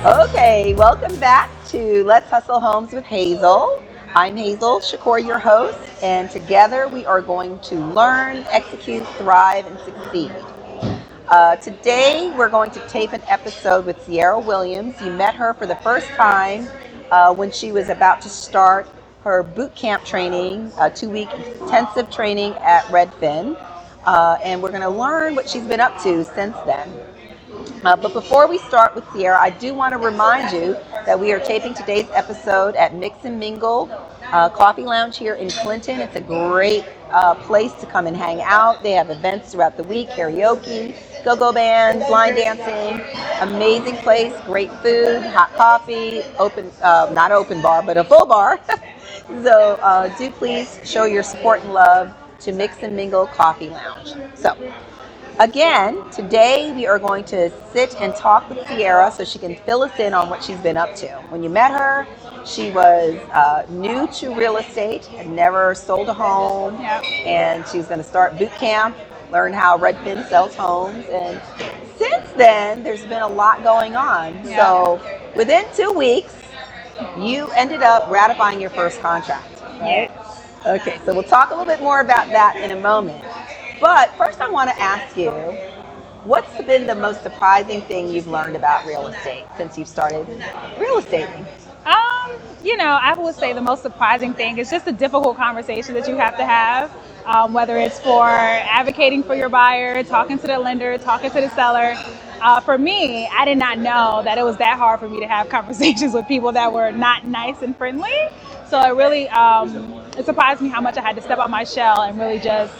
Okay, welcome back to Let's Hustle Homes with Hazel. I'm Hazel Shakur, your host, and together we are going to learn, execute, thrive, and succeed. Today we're going to tape an episode with Sierra Williams. You met her for the first time when she was about to start her boot camp training, a 2-week intensive training at Redfin. And we're going to learn what she's been up to since then. But before we start with Sierra, I do want to remind you that we are taping today's episode at Mix and Mingle Coffee Lounge here in Clinton. It's a great place to come and hang out. They have events throughout the week, karaoke, go-go bands, line dancing. Amazing place, great food, hot coffee, open, not open bar, but a full bar. So do please show your support and love to Mix and Mingle Coffee Lounge. So again, today we are going to sit and talk with Sierra so she can fill us in on what she's been up to. When you met her, she was new to real estate, had never sold a home, and she's going to start boot camp, learn how Redfin sells homes. And since then, there's been a lot going on. Yeah. So within 2 weeks, you ended up ratifying your first contract, right? Okay, so we'll talk a little bit more about that in a moment. But first I want to ask you, what's been the most surprising thing you've learned about real estate since you've started real estate? I would say the most surprising thing is just the difficult conversation that you have to have, whether it's for advocating for your buyer, talking to the lender, talking to the seller. For me, I did not know that it was that hard for me to have conversations with people that were not nice and friendly. So it really, it surprised me how much I had to step out my shell and really just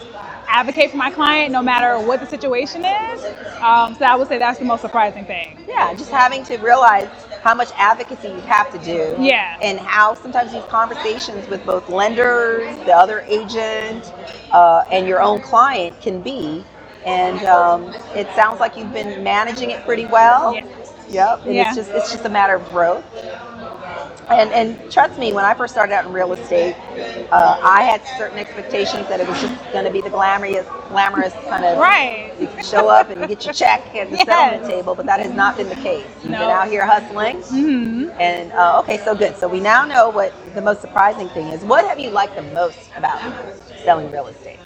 advocate for my client no matter what the situation is. So I would say that's the most surprising thing. Yeah, just having to realize how much advocacy you have to do. Yeah. And how sometimes these conversations with both lenders, the other agent, and your own client can be. And it sounds like you've been managing it pretty well. Yeah. Yep. And Yeah. it's just a matter of growth. And trust me, when I first started out in real estate, I had certain expectations that it was just going to be the glamorous kind of Right. you can show up and get your check at the Yes. settlement table, but that has not been the case. You've been out here hustling. Mm-hmm. And okay, so good. So we now know what the most surprising thing is. What have you liked the most about selling real estate?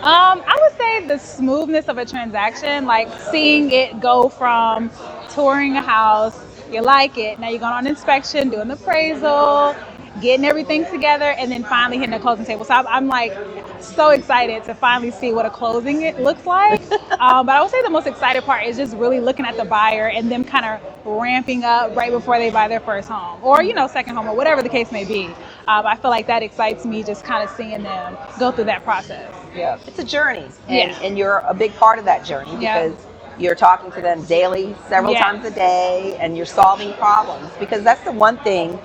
I would say the smoothness of a transaction, like seeing it go from touring a house, you like it, now you're going on inspection, doing the appraisal, getting everything together, and then finally hitting the closing table. So I'm like so excited to finally see what a closing it looks like. But I would say the most excited part is just really looking at the buyer and them kind of ramping up right before they buy their first home or, second home or whatever the case may be. I feel like that excites me, just kind of seeing them go through that process. Yeah, it's a journey, Yeah. and you're a big part of that journey Yeah. because you're talking to them daily, several Yes. times a day, and you're solving problems because that's the one thing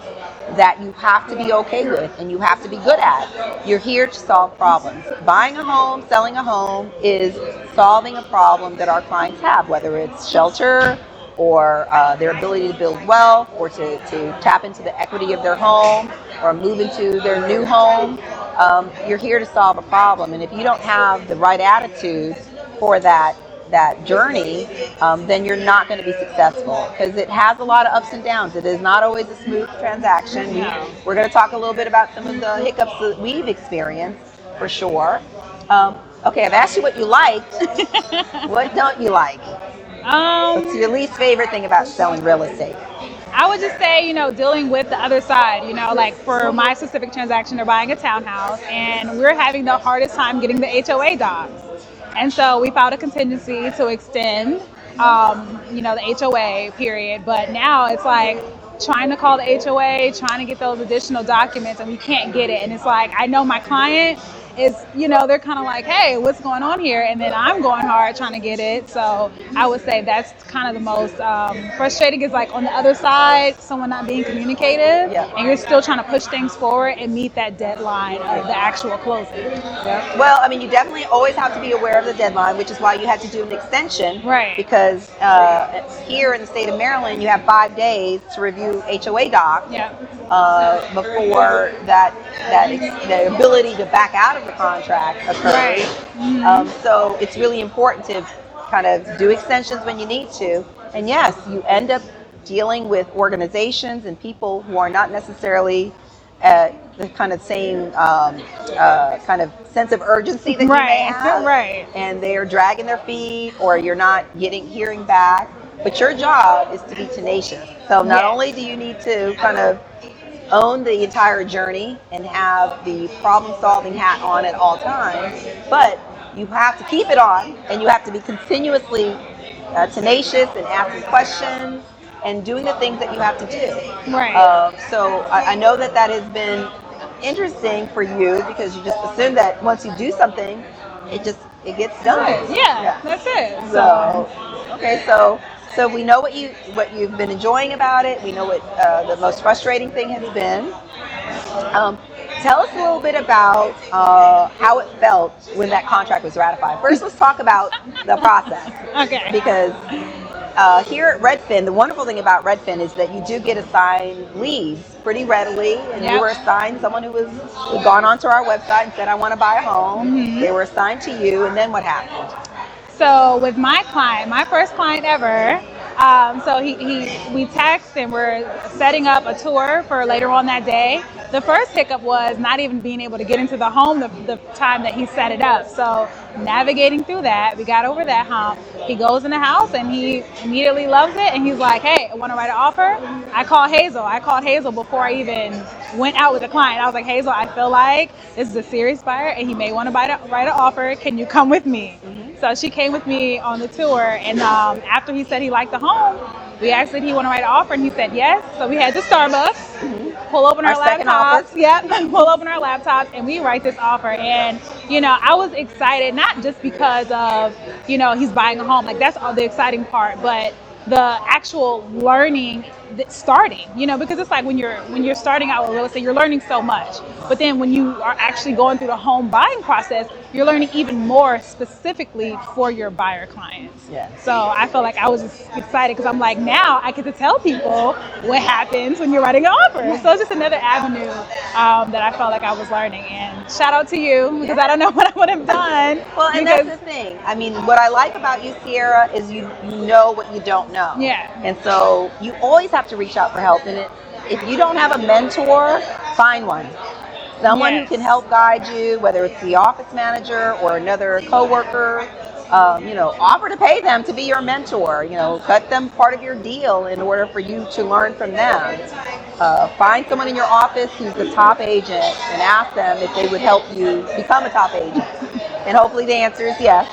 that you have to be okay with and you have to be good at. You're here to solve problems. Buying a home, selling a home is solving a problem that our clients have, whether it's shelter or their ability to build wealth or to tap into the equity of their home or move into their new home. You're here to solve a problem, and if you don't have the right attitude for that journey, then you're not going to be successful because it has a lot of ups and downs. It is not always a smooth transaction. We're going to talk a little bit about some of the hiccups that we've experienced for sure. Okay, I've asked you what you liked. What don't you like? What's your least favorite thing about selling real estate? I would just say, dealing with the other side, like for my specific transaction, they're buying a townhouse and we're having the hardest time getting the HOA docs. And so we filed a contingency to extend, the HOA period. But now it's like trying to call the HOA, trying to get those additional documents, and we can't get it. And it's like, I know my client is, they're kind of like, hey, what's going on here? And then I'm going hard trying to get it. So I would say that's kind of the most frustrating is like on the other side, someone not being communicative, and you're still trying to push things forward and meet that deadline of the actual closing. Yeah. Well, I mean, you definitely always have to be aware of the deadline, which is why you had to do an extension. Right. Because here in the state of Maryland, you have 5 days to review HOA docs before the ability to back out of the contract occurs. Right. Mm-hmm. So it's really important to kind of do extensions when you need to. And yes, you end up dealing with organizations and people who are not necessarily the kind of same kind of sense of urgency that you may Right, have, right. and they are dragging their feet, or you're not hearing back. But your job is to be tenacious. So not Yes. only do you need to kind of own the entire journey and have the problem solving hat on at all times, but you have to keep it on, and you have to be continuously tenacious and asking questions and doing the things that you have to do. Right. So I know that that has been interesting for you, because you just assume that once you do something, it gets done. That's it. Yeah, Yeah. that's it. So okay, so we know what you've been enjoying about it. We know what the most frustrating thing has been. Um, Tell us a little bit about how it felt when that contract was ratified. First, let's talk about the process, Okay. because here at Redfin, the wonderful thing about Redfin is that you do get assigned leads pretty readily, and you Yep. were assigned someone who'd gone onto our website and said, "I want to buy a home." They were assigned to you, and then what happened? So with my client, my first client ever, so we text and we're setting up a tour for later on that day. The first hiccup was not even being able to get into the home the time that he set it up. So navigating through that, we got over that hump. He goes in the house and he immediately loves it, and he's like, "Hey, I want to write an offer." I called Hazel. I called Hazel before I even went out with the client. I was like, "Hazel, I feel like this is a serious buyer and he may want to write an offer. Can you come with me?" So she came with me on the tour, and after he said he liked the home, we asked if he want to write an offer, and he said yes. So we head to Starbucks, pull open our second laptops, office. yep, pull open our laptops, and we write this offer. And I was excited, not just because of he's buying a home, like that's all the exciting part, but the actual learning starting, because it's like when you're starting out with real estate, you're learning so much, but then when you are actually going through the home buying process, you're learning even more specifically for your buyer clients. Yes. So I felt like I was just excited, because I'm like, now I get to tell people what happens when you're writing an offer. So it's just another avenue that I felt like I was learning. And shout out to you, because I don't know what I would have done. Well, and that's the thing. I mean, what I like about you, Sierra, is you know what you don't know. Yeah. And so you always have to reach out for help. And if you don't have a mentor, find one. Someone who can help guide you, whether it's the office manager or another coworker. Offer to pay them to be your mentor. Cut them part of your deal in order for you to learn from them. Find someone in your office who's a top agent and ask them if they would help you become a top agent. And hopefully the answer is yes.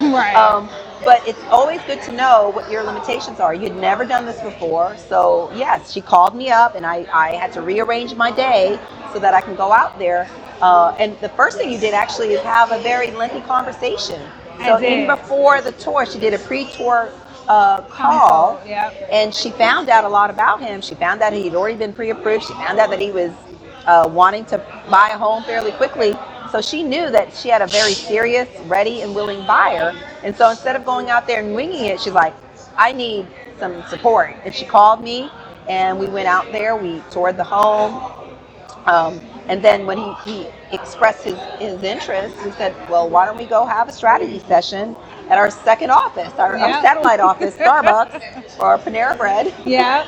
Right. But it's always good to know what your limitations are. You'd never done this before. So yes, she called me up, and I had to rearrange my day so that I can go out there. And the first thing you did actually is have a very lengthy conversation. So even before the tour, she did a pre-tour call, Yep. and she found out a lot about him. She found out he'd already been pre-approved. She found out that he was wanting to buy a home fairly quickly. So she knew that she had a very serious, ready, and willing buyer. And so instead of going out there and winging it, she's like, "I need some support." And she called me, and we went out there. We toured the home. And then when he expressed his interest, we said, "Well, why don't we go have a strategy session at our second office, our satellite office, Starbucks, or Panera Bread." Yeah.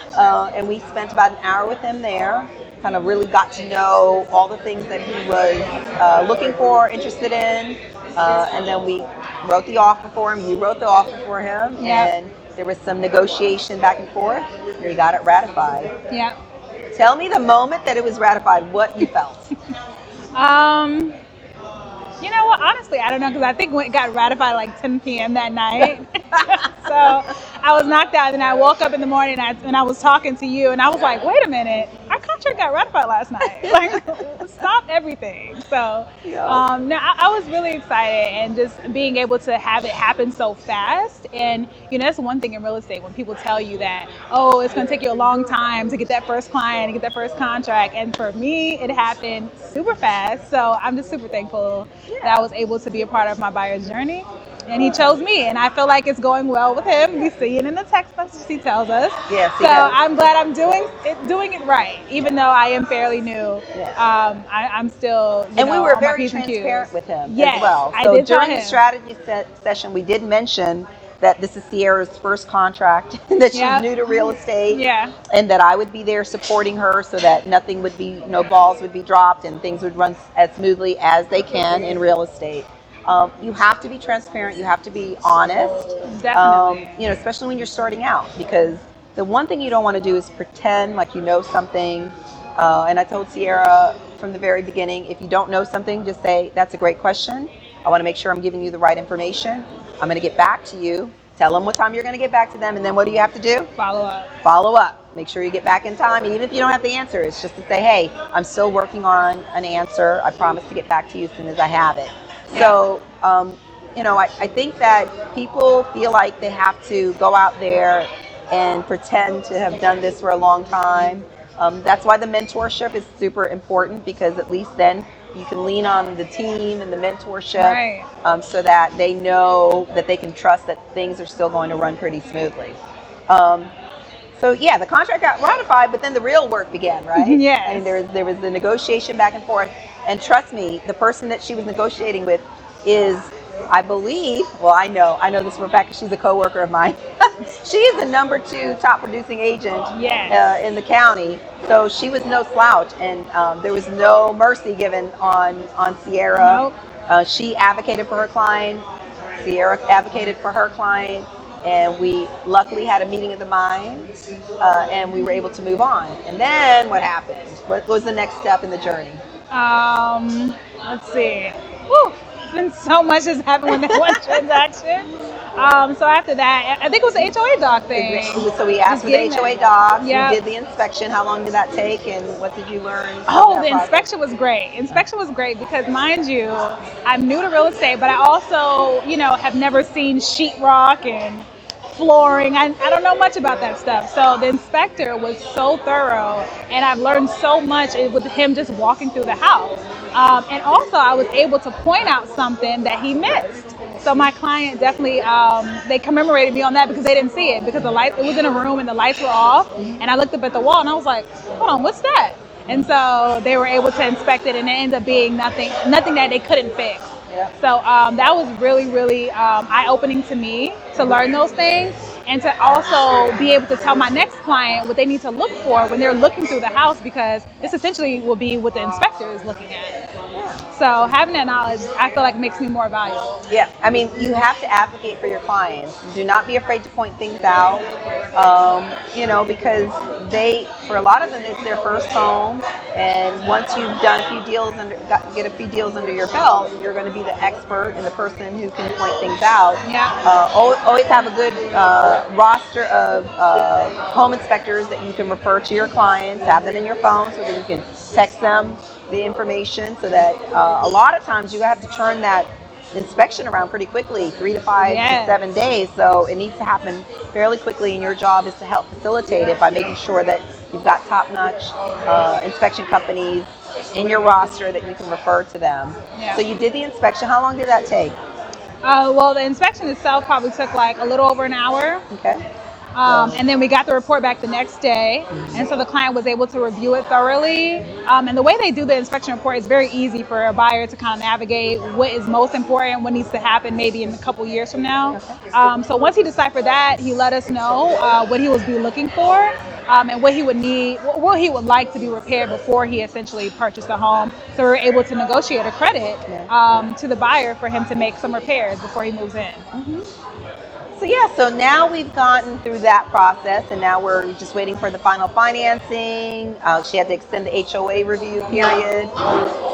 And we spent about an hour with him there, kind of really got to know all the things that he was looking for, interested in. And then we wrote the offer for him. You wrote the offer for him. And there was some negotiation back and forth. And he got it ratified. Yeah. Tell me the moment that it was ratified, what you felt. You know what? Honestly, I don't know, because I think it got ratified like 10 p.m. that night. So I was knocked out, and I woke up in the morning and I was talking to you, and I was like, "Wait a minute, our contract got ratified last night." Like, stop everything. So no, I was really excited, and just being able to have it happen so fast. And that's one thing in real estate, when people tell you that, oh, it's going to take you a long time to get that first client, to get that first contract. And for me, it happened super fast. So I'm just super thankful that I was able to be a part of my buyer's journey. And he chose me, and I feel like it's going well with him. We see it in the text message he tells us. Yes, so I'm glad I'm doing it right, even though I am fairly new. Yes. I'm still, and we were on very my P's and Q's. transparent with him Yes, as well. I So did tell during the him. strategy session, we did mention that this is Sierra's first contract, that she's Yep. new to real estate, Yeah. and that I would be there supporting her so that nothing would be, no balls would be dropped and things would run as smoothly as they can in real estate. You have to be transparent. You have to be honest. Definitely. Especially when you're starting out, because the one thing you don't want to do is pretend like you know something. And I told Sierra from the very beginning, if you don't know something, just say, that's a great question. I want to make sure I'm giving you the right information. I'm going to get back to you. Tell them what time you're going to get back to them. And then what do you have to do? Follow up. Follow up. Make sure you get back in time. And even if you don't have the answer, it's just to say, hey, I'm still working on an answer. I promise to get back to you as soon as I have it. So, I think that people feel like they have to go out there and pretend to have done this for a long time. That's why the mentorship is super important, because at least then you can lean on the team and the mentorship, Right. so that they know that they can trust that things are still going to run pretty smoothly. So yeah, the contract got ratified, but then the real work began, right? Yes. I mean, there was the negotiation back and forth, and trust me, the person that she was negotiating with is, I believe, well, I know this for a fact because she's a coworker of mine. She is the number 2 top producing agent Yes. in the county. So she was no slouch, and there was no mercy given on Sierra. Nope. She advocated for her client. Sierra advocated for her client, and we luckily had a meeting of the minds, and we were able to move on. And then what happened? What was the next step in the journey? Let's see. Whew. Been so much has happened with that one transaction. So after that, I think it was the HOA doc thing. So we asked Just for the getting HOA that- docs. Yep. We did the inspection. How long did that take, and what did you learn? Oh, the inspection was great. Inspection was great because, mind you, I'm new to real estate, but I also, have never seen sheetrock and flooring. I don't know much about that stuff. So the inspector was so thorough, and I've learned so much with him just walking through the house. And also, I was able to point out something that he missed. So my client definitely, they commemorated me on that because they didn't see it, because it was in a room and the lights were off. And I looked up at the wall and I was like, hold on, what's that? And so they were able to inspect it, and it ended up being nothing that they couldn't fix. Yeah. So that was really, really eye-opening to me to learn those things, and to also be able to tell my next client what they need to look for when they're looking through the house, because this essentially will be what the inspector is looking at. So having that knowledge, I feel like, makes me more valuable. Yeah, I mean, you have to advocate for your clients. Do not be afraid to point things out, because for a lot of them, it's their first home, and once you've done a few deals get a few deals under your belt, you're going to be the expert and the person who can point things out. Yeah. Always have a good roster of home inspectors that you can refer to your clients. Have them in your phone so that you can text them the information, so that a lot of times you have to turn that inspection around pretty quickly, 3 to 5 to 7 days. So it needs to happen fairly quickly, and your job is to help facilitate it by making sure that you've got top-notch inspection companies in your roster that you can refer to them. Yeah. So you did the inspection. How long did that take? Well, the inspection itself probably took like a little over an hour. Okay. And then we got the report back the next day, and so the client was able to review it thoroughly. And the way they do the inspection report is very easy for a buyer to kind of navigate what is most important, what needs to happen maybe in a couple years from now. So once he deciphered that, he let us know what he would be looking for, and what he would need, what he would like to be repaired before he essentially purchased a home. So we were able to negotiate a credit to the buyer for him to make some repairs before he moves in. So now we've gotten through that process, and now we're just waiting for the final financing. She had to extend the HOA review period.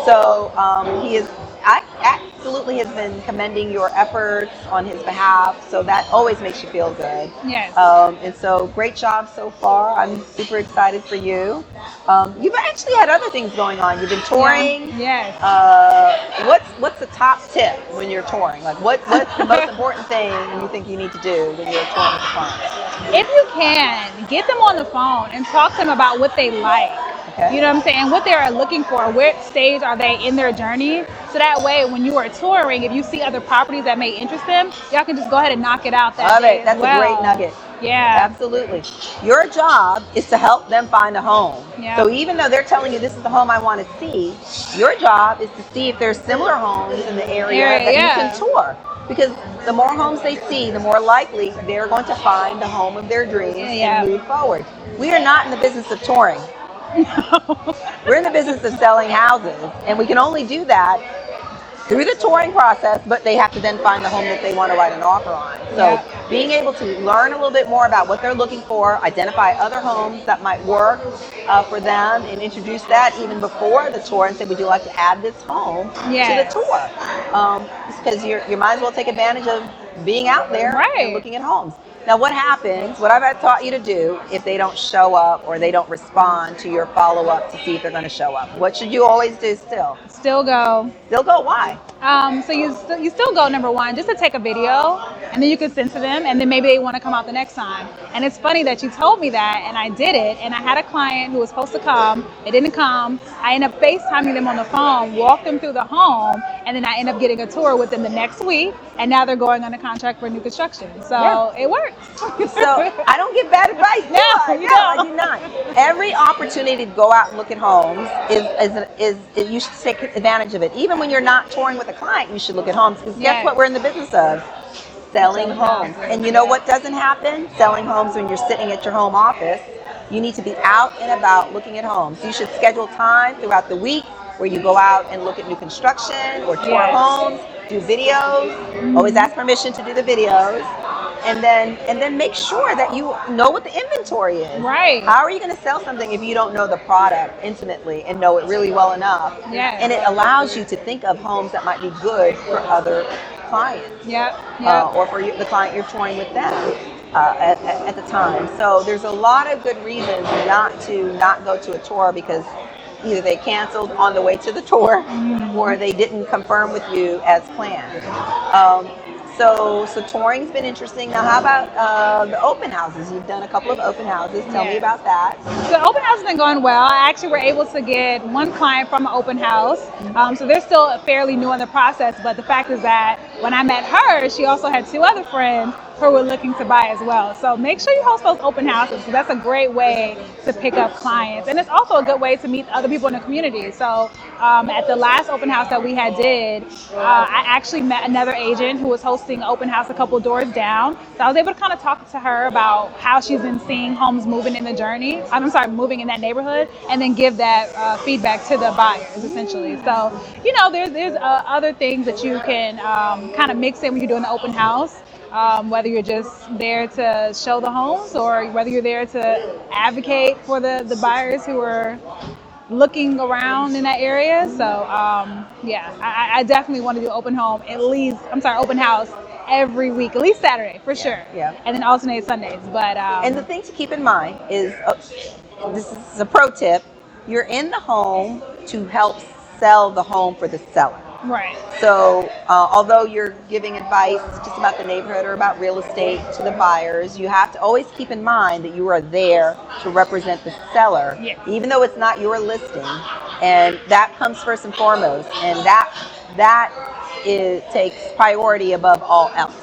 So I absolutely has been commending your efforts on his behalf. So that always makes you feel good. Yes. And so great job so far. I'm super excited for you. You've actually had other things going on. You've been touring. Yes. What's the top tip when you're touring? Like what's the most important thing you think you need to do when you're touring with a client? If you can, get them on the phone and talk to them about what they like. Okay. You know what I'm saying? What they are looking for. What stage are they in their journey? So that way, when you are touring, if you see other properties that may interest them, y'all can just go ahead and knock it out that Love day it. as That's a great well. nugget. Yeah. Absolutely. Your job is to help them find a home. Yeah. So even though they're telling you this is the home I want to see, your job is to see if there's similar homes in the area that you can Yeah. tour. Because the more homes they see, the more likely they're going to find the home of their dreams and Yeah. move forward. We are not in the business of touring. No. We're in the business of selling houses, and we can only do that through the touring process, but they have to then find the home that they want to write an offer on. So Yeah. being able to learn a little bit more about what they're looking for, identify other homes that might work for them, and introduce that even before the tour and say, would you like to add this home to the Yes. tour? Because you might as well take advantage of being out there and Right. looking at homes. Now, what happens, what I've taught you to do if they don't show up or they don't respond to your follow-up to see if they're going to show up? What should you always do still? Still go. Still go. Why? So you still go, number one, just to take a video, and then you can send to them, and then maybe they want to come out the next time. And it's funny that you told me that, and I did it, and I had a client who was supposed to come, they didn't come. I ended up FaceTiming them on the phone, walked them through the home, and then I ended up getting a tour with them the next week, and now they're going on a contract for new construction. So Yeah. it works. So I don't give bad advice, do No, I? you No, I don't. do not. Every opportunity to go out and look at homes is you should take advantage of it. Even when you're not touring with a client, you should look at homes because guess Yes. what? We're in the business of selling Selling homes. houses, And you know yeah. what doesn't happen? Selling homes when you're sitting at your home office. You need to be out and about looking at homes. You should schedule time throughout the week where you go out and look at new construction or tour Yes. homes, do videos. Always ask permission to do the videos. And then make sure that you know what the inventory is. Right. How are you going to sell something if you don't know the product intimately and know it really well enough? Yes. And it allows you to think of homes that might be good for other clients. Yep. Yep. Or for the client you're touring with them at the time. So there's a lot of good reasons not to not go to a tour because either they canceled on the way to the tour or they didn't confirm with you as planned. So touring's been interesting. Now, how about the open houses? You've done a couple of open houses. Tell me Yes. about that. The open house has been going well. I actually were able to get one client from an open house. So they're still fairly new in the process, but the fact is that when I met her, she also had two other friends who were looking to buy as well. So make sure you host those open houses because that's a great way to pick up clients. And it's also a good way to meet other people in the community. So at the last open house that we did, I actually met another agent who was hosting an open house a couple doors down. So I was able to kind of talk to her about how she's been seeing homes moving in the journey. Moving in that neighborhood, and then give that feedback to the buyers essentially. So there's other things that you can kind of mix in when you're doing the open house. Whether you're just there to show the homes or whether you're there to advocate for the buyers who are looking around in that area. So I definitely want to do open house every week, at least Saturday for sure. Yeah. And then alternate Sundays. But And the thing to keep in mind is, this is a pro tip, you're in the home to help sell the home for the seller. right. So although you're giving advice just about the neighborhood or about real estate to the buyers, you have to always keep in mind that you are there to represent the seller, Yes. even though it's not your listing. And that comes first and foremost. And that takes priority above all else.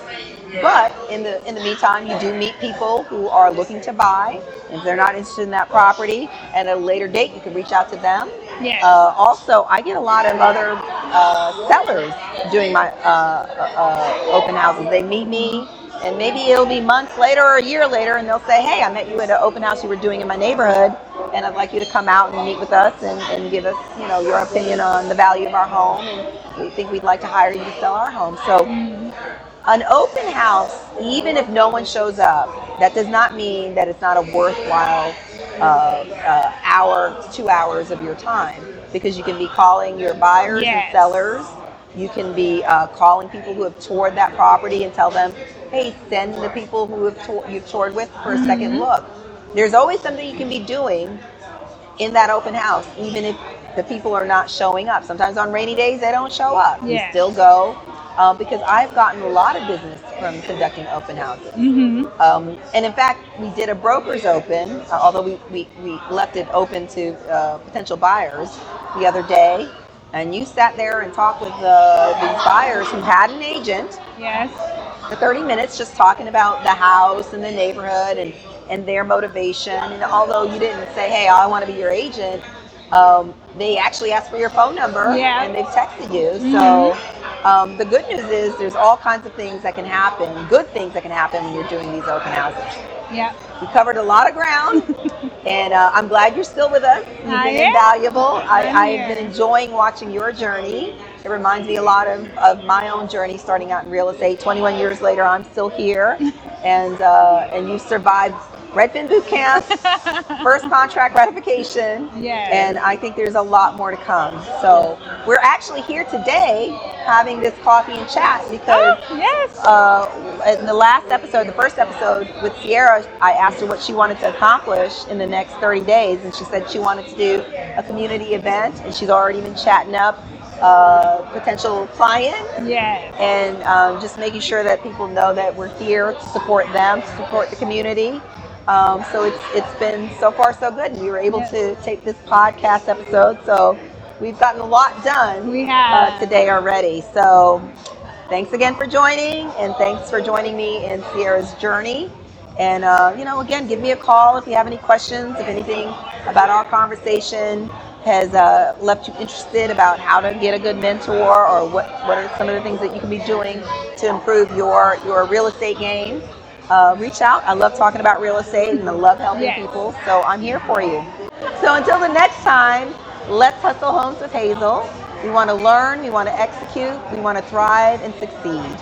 But in the meantime, you do meet people who are looking to buy. If they're not interested in that property, at a later date, you can reach out to them. Yes. Also, I get a lot of other sellers doing my open houses. They meet me, and maybe it'll be months later or a year later, and they'll say, "Hey, I met you at an open house you were doing in my neighborhood, and I'd like you to come out and meet with us and give us, your opinion on the value of our home, and we think we'd like to hire you to sell our home." So. An open house, even if no one shows up, that does not mean that it's not a worthwhile hour to 2 hours of your time, because you can be calling your buyers Yes. and sellers. You can be calling people who have toured that property and tell them, hey, send the people who you've toured with for a second look. There's always something you can be doing in that open house, even if the people are not showing up. Sometimes on rainy days, they don't show up. You Yes. still go. Because I've gotten a lot of business from conducting open houses. And in fact, we did a broker's open, although we left it open to potential buyers the other day. And you sat there and talked with these buyers who had an agent Yes. for 30 minutes just talking about the house and the neighborhood and their motivation. And although you didn't say, hey, I want to be your agent, they actually asked for your phone number Yeah. and they've texted you. Mhm. So the good news is there's all kinds of things that can happen, good things that can happen when you're doing these open houses. Yeah. We covered a lot of ground, and I'm glad you're still with us. You've I been am. invaluable. I'm I've here. been enjoying watching your journey. It reminds me a lot of my own journey starting out in real estate. 21 years later, I'm still here, and you survived Redfin Boot Camp, first contract ratification, Yes. and I think there's a lot more to come. So we're actually here today having this coffee and chat because Oh, yes. in the last episode, the first episode with Sierra, I asked her what she wanted to accomplish in the next 30 days, and she said she wanted to do a community event, and she's already been chatting up potential client, Yes. and just making sure that people know that we're here to support them, to support the community. So it's been so far so good. And we were able to take this podcast episode, so we've gotten a lot done We have. today already. So thanks again for joining, and thanks for joining me in Sierra's journey. And again, give me a call if you have any questions, if anything about our conversation has left you interested about how to get a good mentor, or what are some of the things that you can be doing to improve your real estate game. Reach out. I love talking about real estate and I love helping people, so I'm here for you. So until the next time, let's hustle homes with Hazel. We want to learn, we want to execute, we want to thrive and succeed.